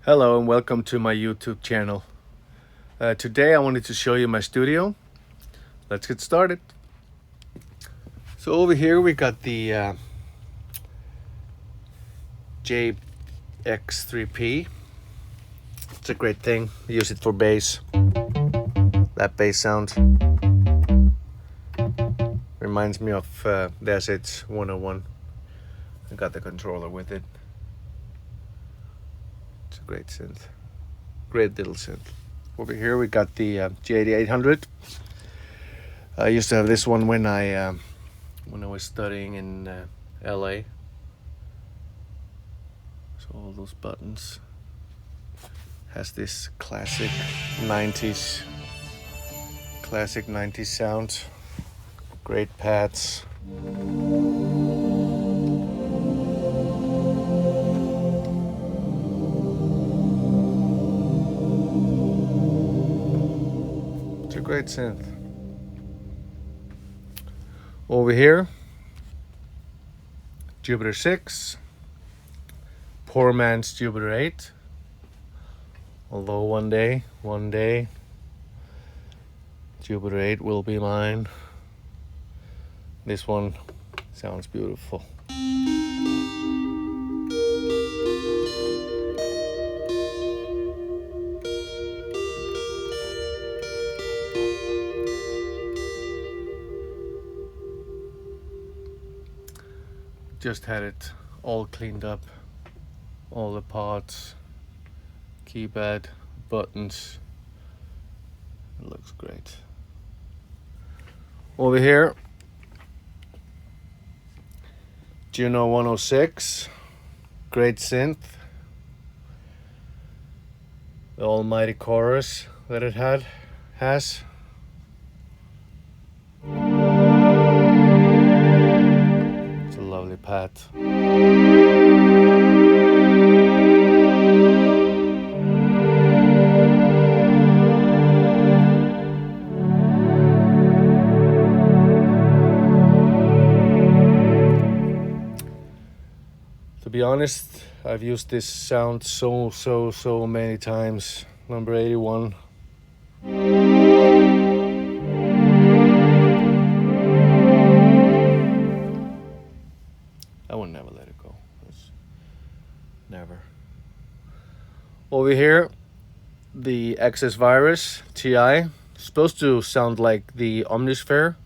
Hello and welcome to my YouTube channel. Today I wanted to show you my studio. Let's get started. So over here we got the JX3P. It's a great thing. I use it for bass. That bass sound reminds me of the Acess 101. I got the controller with it. It's a great synth. Great little synth. Over here we got the J8800. I used to have this one when I was studying in LA. So all those buttons. Has this classic 90s sound. Great pads. It's a great synth. Over here, Jupiter 6, poor man's Jupiter 8. Although one day, Jupiter 8 will be mine. This one sounds beautiful. Just had it all cleaned up, all the parts, keypad, buttons. It looks great. Over here, Juno 106, great synth. The almighty chorus that it has. It's a lovely pad. To be honest, I've used this sound so many times. Number 81. I will never let it go. Never. Over here, the Acess Virus TI. Supposed to sound like the Omnisphere,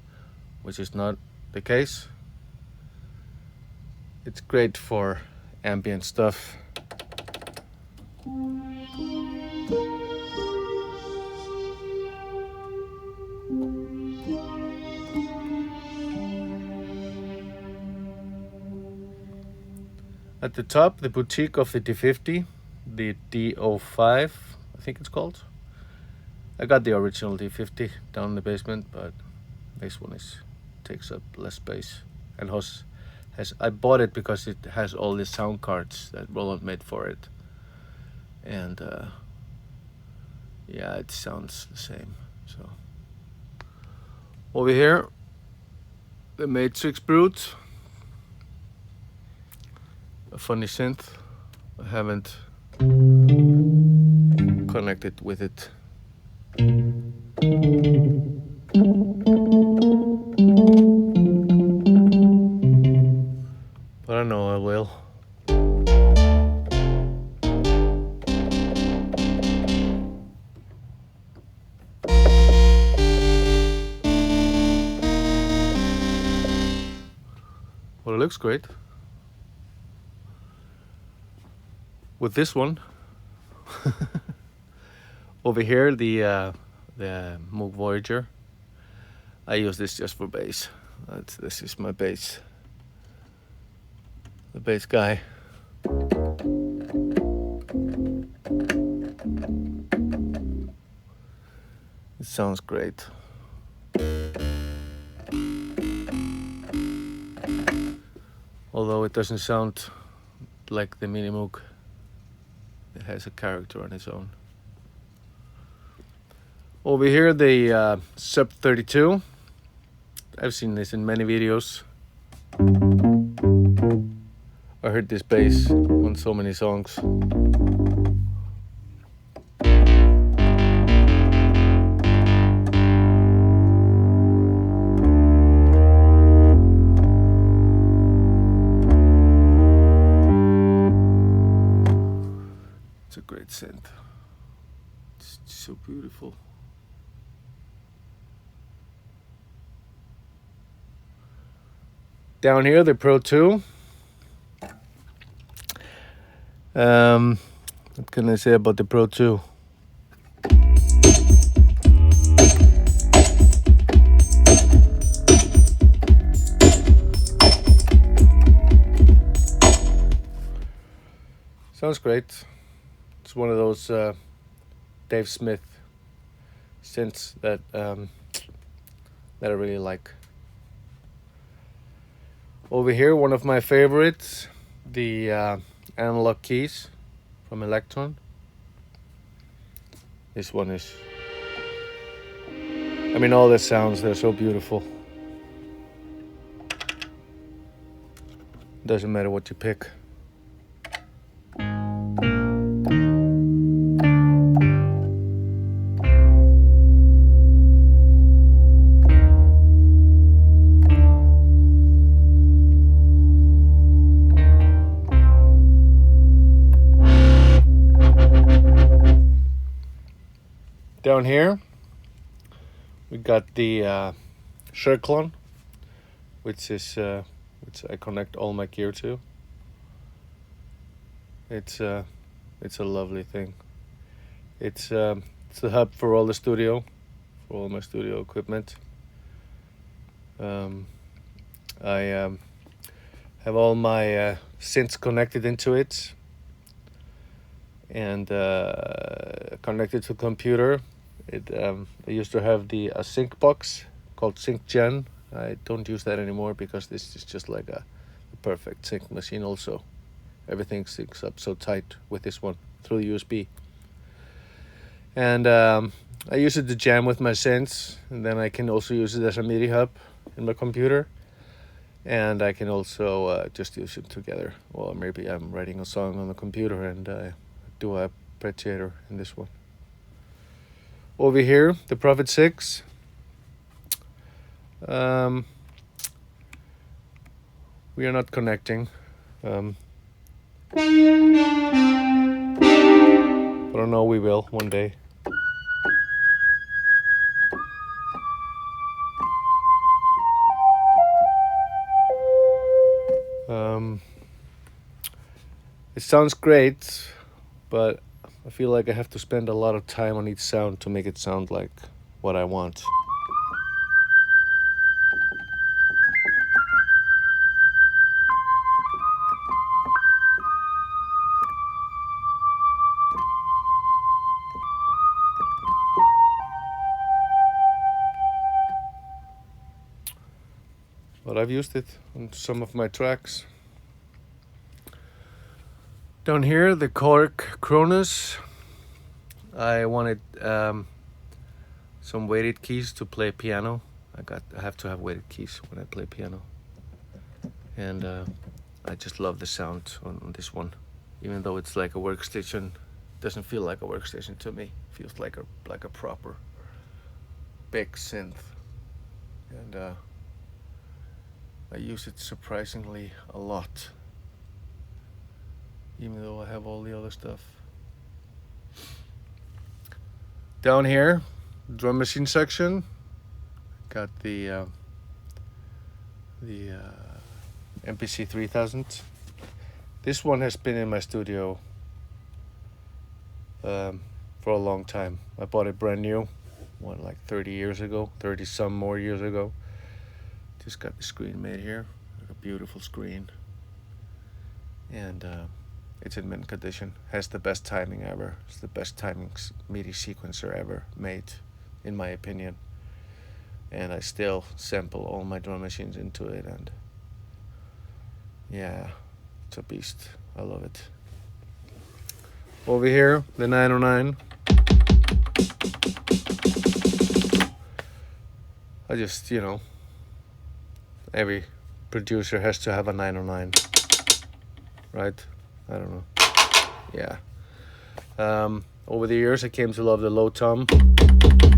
which is not the case. It's great for ambient stuff. At the top, the boutique of the D50, the D05, I think it's called. I got the original D50 down in the basement, but this one takes up less space and I bought it because it has all the sound cards that Roland made for it, and yeah, it sounds the same. So over here, the Matrix Brute, a funny synth. I haven't connected with it. But I know I will. Well, it looks great. With this one. Over here, the Moog Voyager. I use this just for bass. This is my bass. The bass guy. It sounds great. Although it doesn't sound like the Mini Moog. It has a character on its own. Over here, the Sub 32. I've seen this in many videos. I heard this bass on so many songs. great synth. It's so beautiful. Down here, the Pro 2. What can I say about the Pro 2? Sounds great. It's one of those Dave Smith synths that I really like. Over here, one of my favorites, the analog keys from Electron. This one is, I mean, all the sounds, they're so beautiful. Doesn't matter what you pick. Down here, we got the Circlon, which I connect all my gear to. It's a lovely thing. It's the hub for all my studio equipment. I have all my synths connected into it and connected to the computer. I used to have the sync box called Sync Gen. I don't use that anymore because this is just like a perfect sync machine also. Everything syncs up so tight with this one through USB. And I use it to jam with my synths, and then I can also use it as a MIDI hub in my computer. And I can also just use it together. Well, maybe I'm writing a song on the computer and do a arpeggiator in this one. Over here, the Prophet 6. We are not connecting. But I know we will one day. It sounds great, but I feel like I have to spend a lot of time on each sound to make it sound like what I want. But I've used it on some of my tracks. Down here, the Korg Cronus. I wanted some weighted keys to play piano. I have to have weighted keys when I play piano. And I just love the sound on this one. Even though it's like a workstation, it doesn't feel like a workstation to me. It feels like a proper big synth. And I use it surprisingly a lot, even though I have all the other stuff. Down here, drum machine section, got the MPC 3000. This one has been in my studio for a long time. I bought it brand new, like 30 years ago, 30 some more years ago. Just got the screen made here, like a beautiful screen. And it's in mint condition. Has the best timing ever. It's the best timing MIDI sequencer ever made, in my opinion. And I still sample all my drum machines into it, and yeah, it's a beast. I love it. Over here, the 909. I just, every producer has to have a 909, right? I don't know. Yeah. Over the years, I came to love the low tom,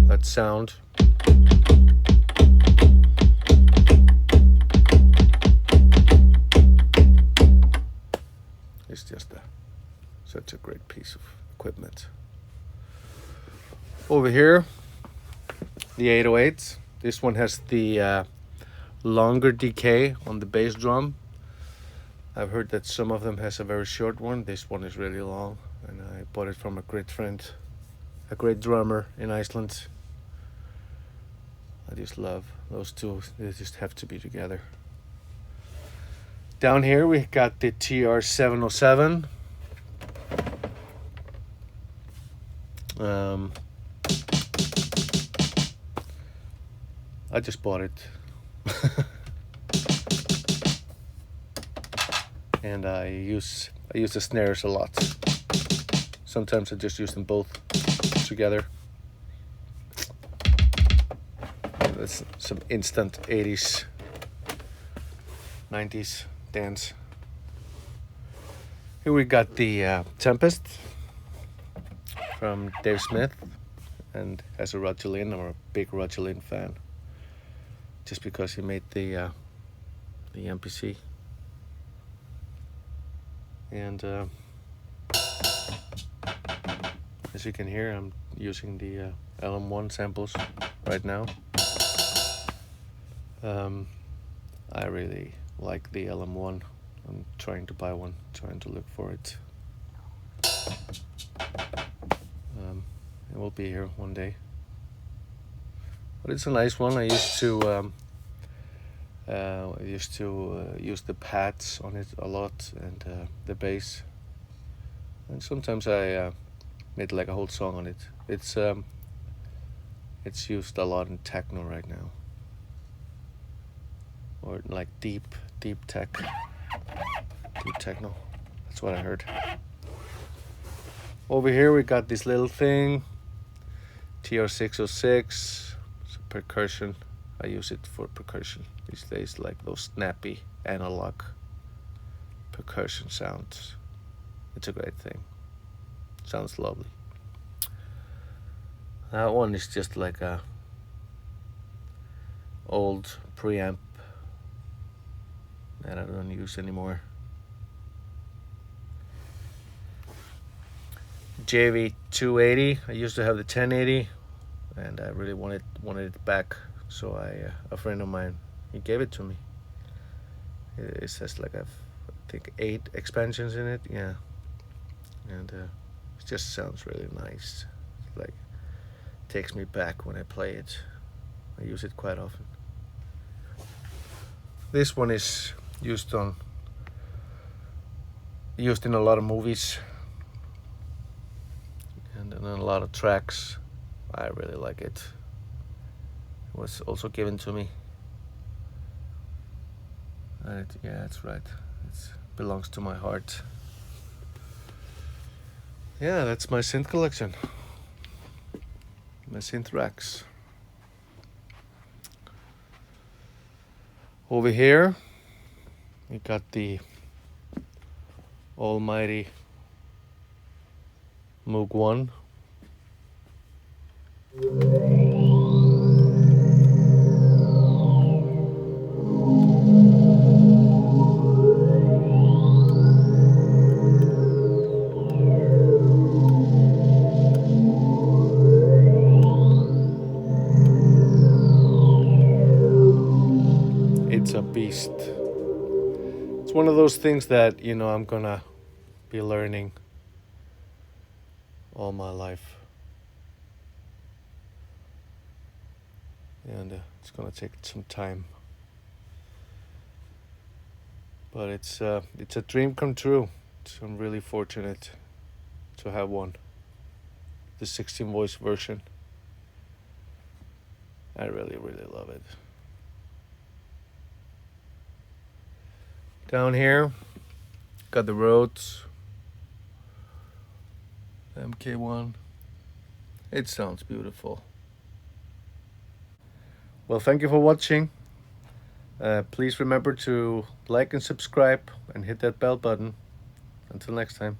that sound. It's just such a great piece of equipment. Over here, the 808s. This one has the longer decay on the bass drum. I've heard that some of them has a very short one. This one is really long, and I bought it from a great friend, a great drummer in Iceland. I just love those two. They just have to be together. Down here we got the TR-707. I just bought it. And I use the snares a lot. Sometimes I just use them both together. That's some instant 80s, 90s dance. Here we got the Tempest from Dave Smith, and as a Roger Lynn, I'm a big Roger Lynn fan, just because he made the MPC. And as you can hear, I'm using the LM1 samples right now. I really like the LM1. I'm trying to buy one, trying to look for it. It will be here one day. But it's a nice one. I used to use the pads on it a lot, and the bass. And sometimes I made like a whole song on it. It's used a lot in techno right now, or like deep techno. That's what I heard. Over here we got this little thing, TR-606. It's a percussion. I use it for percussion these days, like those snappy analog percussion sounds. It's a great thing. Sounds lovely. That one is just like a old preamp that I don't use anymore. JV280. I used to have the 1080, and I really wanted it back. So a friend of mine, he gave it to me. It says like I think 8 expansions in it, yeah. And it just sounds really nice. Like takes me back when I play it. I use it quite often. This one is used in a lot of movies and in a lot of tracks. I really like it. It was also given to me. Yeah, that's right. It belongs to my heart. Yeah, that's my synth collection. My synth racks. Over here, we got the almighty Moog 1. It's a beast. It's one of those things that, I'm gonna be learning all my life. And it's gonna take some time. But it's a dream come true. So I'm really fortunate to have one. The 16 voice version. I really, really love it. Down here, got the Rhodes MK1. It sounds beautiful. Well, thank you for watching. Please remember to like and subscribe and hit that bell button. Until next time.